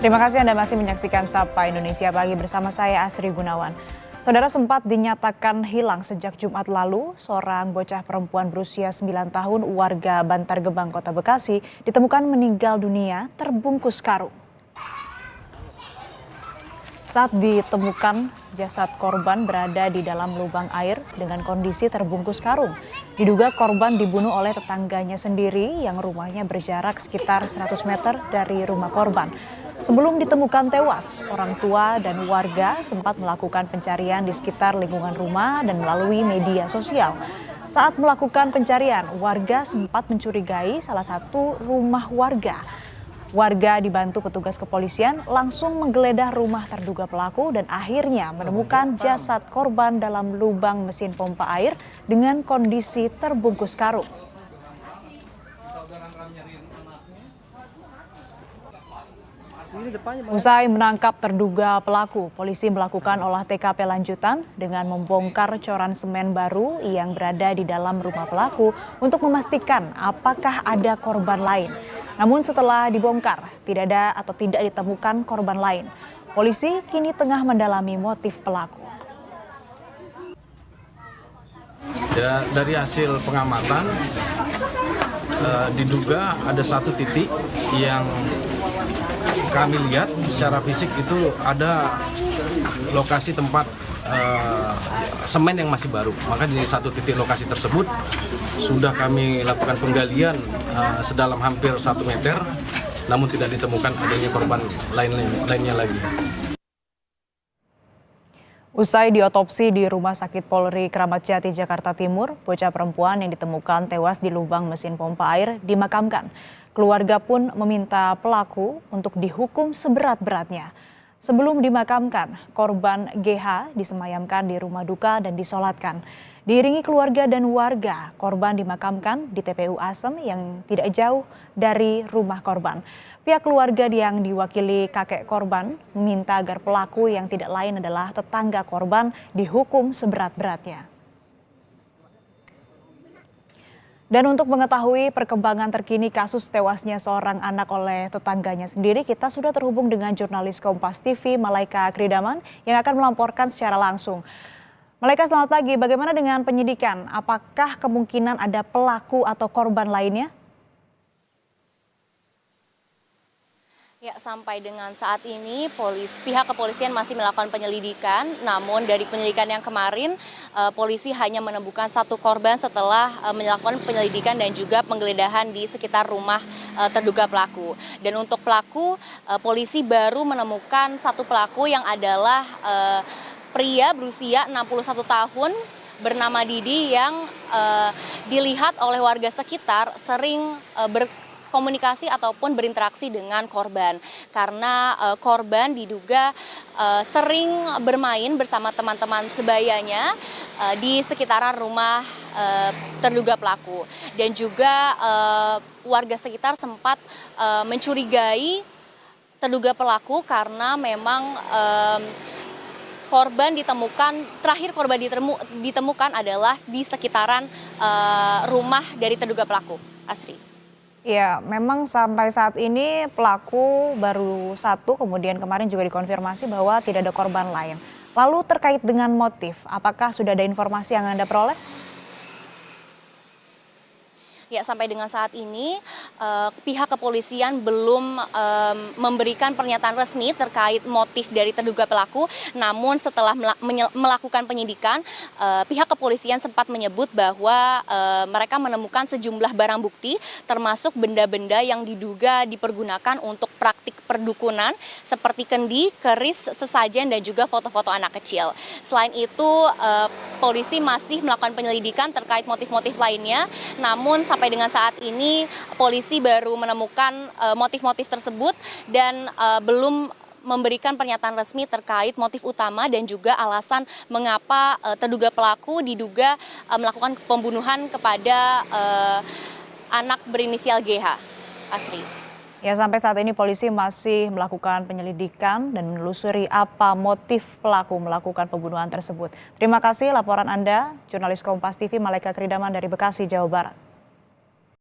Terima kasih Anda masih menyaksikan Sapa Indonesia Pagi bersama saya Asri Gunawan. Saudara, sempat dinyatakan hilang sejak Jumat lalu, seorang bocah perempuan berusia 9 tahun warga Bantar Gebang, Kota Bekasi ditemukan meninggal dunia terbungkus karung. Saat ditemukan, jasad korban berada di dalam lubang air dengan kondisi terbungkus karung. Diduga korban dibunuh oleh tetangganya sendiri yang rumahnya berjarak sekitar 100 meter dari rumah korban. Sebelum ditemukan tewas, orang tua dan warga sempat melakukan pencarian di sekitar lingkungan rumah dan melalui media sosial. Saat melakukan pencarian, warga sempat mencurigai salah satu rumah warga. Warga dibantu petugas kepolisian langsung menggeledah rumah terduga pelaku dan akhirnya menemukan jasad korban dalam lubang mesin pompa air dengan kondisi terbungkus karung. Usai menangkap terduga pelaku, polisi melakukan olah TKP lanjutan dengan membongkar coran semen baru yang berada di dalam rumah pelaku untuk memastikan apakah ada korban lain. Namun setelah dibongkar, tidak ada atau tidak ditemukan korban lain. Polisi kini tengah mendalami motif pelaku. Ya, dari hasil pengamatan diduga ada satu titik yang kami lihat secara fisik itu ada lokasi tempat semen yang masih baru. Maka di satu titik lokasi tersebut sudah kami lakukan penggalian sedalam hampir 1 meter, namun tidak ditemukan adanya korban lainnya lagi. Usai diotopsi di Rumah Sakit Polri Kramat Jati, Jakarta Timur, bocah perempuan yang ditemukan tewas di lubang mesin pompa air dimakamkan. Keluarga pun meminta pelaku untuk dihukum seberat-beratnya. Sebelum dimakamkan, korban GH disemayamkan di rumah duka dan disolatkan. Diiringi keluarga dan warga, korban dimakamkan di TPU Asem yang tidak jauh dari rumah korban. Pihak keluarga yang diwakili kakek korban meminta agar pelaku yang tidak lain adalah tetangga korban dihukum seberat-beratnya. Dan untuk mengetahui perkembangan terkini kasus tewasnya seorang anak oleh tetangganya sendiri, kita sudah terhubung dengan jurnalis Kompas TV Malaika Kridaman yang akan melamporkan secara langsung. Malaika, selamat pagi. Bagaimana dengan penyidikan? Apakah kemungkinan ada pelaku atau korban lainnya? Ya, sampai dengan saat ini pihak kepolisian masih melakukan penyelidikan, namun dari penyelidikan yang kemarin polisi hanya menemukan satu korban setelah melakukan penyelidikan dan juga penggeledahan di sekitar rumah terduga pelaku. Dan untuk pelaku, polisi baru menemukan satu pelaku yang adalah pria berusia 61 tahun bernama Didi yang dilihat oleh warga sekitar sering komunikasi ataupun berinteraksi dengan korban karena korban diduga sering bermain bersama teman-teman sebayanya di sekitaran rumah terduga pelaku dan juga warga sekitar sempat mencurigai terduga pelaku karena memang terakhir korban ditemukan adalah di sekitaran rumah dari terduga pelaku. Asri. Ya, memang sampai saat ini pelaku baru satu, kemudian kemarin juga dikonfirmasi bahwa tidak ada korban lain. Lalu terkait dengan motif, apakah sudah ada informasi yang Anda peroleh? Ya, sampai dengan saat ini pihak kepolisian belum memberikan pernyataan resmi terkait motif dari terduga pelaku. Namun setelah melakukan penyidikan, pihak kepolisian sempat menyebut bahwa mereka menemukan sejumlah barang bukti termasuk benda-benda yang diduga dipergunakan untuk praktik perdukunan seperti kendi, keris, sesajen dan juga foto-foto anak kecil. Selain itu, polisi masih melakukan penyelidikan terkait motif-motif lainnya. Namun sampai dengan saat ini polisi baru menemukan motif-motif tersebut dan belum memberikan pernyataan resmi terkait motif utama dan juga alasan mengapa terduga pelaku diduga melakukan pembunuhan kepada anak berinisial GH. Asri. Ya, sampai saat ini polisi masih melakukan penyelidikan dan menelusuri apa motif pelaku melakukan pembunuhan tersebut. Terima kasih laporan Anda, jurnalis Kompas TV Malaika Kridaman dari Bekasi, Jawa Barat.